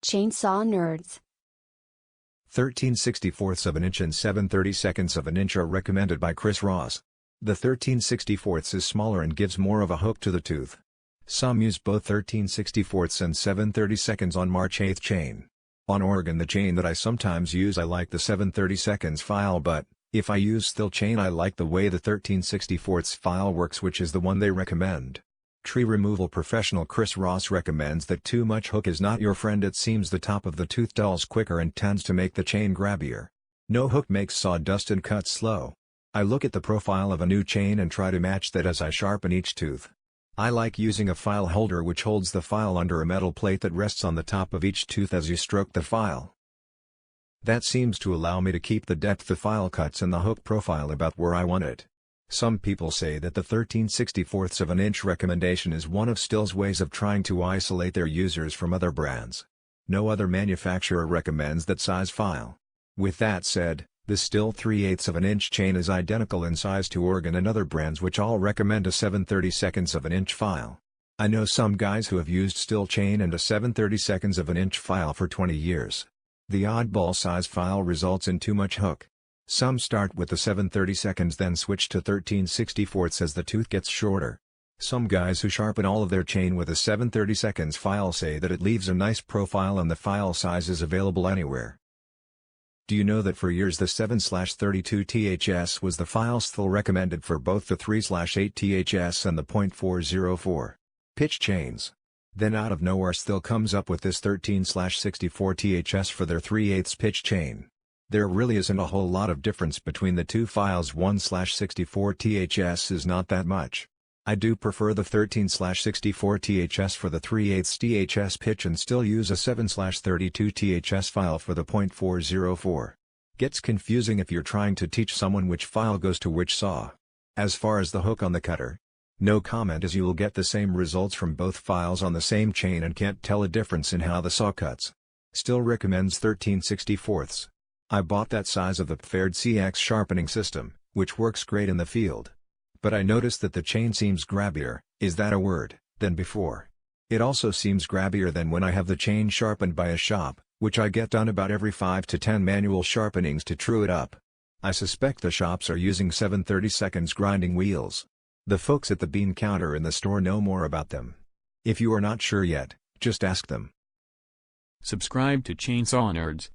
Chainsaw nerds. 13/64ths of an inch and 7/32 of an inch are recommended by Chris Ross. The 13/64ths is smaller and gives more of a hook to the tooth. Some use both 13/64ths and 7/32 on March 8 chain. On Oregon, the chain that I sometimes use, I like the 7/32 file, but if I use steel chain, I like the way the 13/64ths file works, which is the one they recommend. Tree removal professional Chris Ross recommends that too much hook is not your friend. It seems the top of the tooth dulls quicker and tends to make the chain grabbier. No hook makes sawdust and cuts slow. I look at the profile of a new chain and try to match that as I sharpen each tooth. I like using a file holder which holds the file under a metal plate that rests on the top of each tooth as you stroke the file. That seems to allow me to keep the depth the file cuts and the hook profile about where I want it. Some people say that the 13/64ths of an inch recommendation is one of Still's ways of trying to isolate their users from other brands. No other manufacturer recommends that size file. With that said, the Still 3/8 of an inch chain is identical in size to Oregon and other brands which all recommend a 7/32 of an inch file. I know some guys who have used Still chain and a 7/32 of an inch file for 20 years. The oddball size file results in too much hook. Some start with the 7/32 then switch to 13/64ths as the tooth gets shorter. Some guys who sharpen all of their chain with a 7/32 file say that it leaves a nice profile and the file size is available anywhere. Do you know that for years the 7/32 THS was the file Still recommended for both the 3/8 THS and the .404 pitch chains? Then out of nowhere Still comes up with this 13/64 THS for their 3/8 pitch chain. There really isn't a whole lot of difference between the two files. 1/64 THS is not that much. I do prefer the 13/64 THS for the 3/8 THS pitch and still use a 7/32 THS file for the .404. Gets confusing if you're trying to teach someone which file goes to which saw. As far as the hook on the cutter, no comment, as you will get the same results from both files on the same chain and can't tell a difference in how the saw cuts. Still recommends 13/64ths. I bought that size of the preferred CX sharpening system, which works great in the field. But I noticed that the chain seems grabbier, is that a word, than before. It also seems grabbier than when I have the chain sharpened by a shop, which I get done about every 5 to 10 manual sharpenings to true it up. I suspect the shops are using 7/32 grinding wheels. The folks at the bean counter in the store know more about them. If you are not sure yet, just ask them. Subscribe to Chainsaw Nerds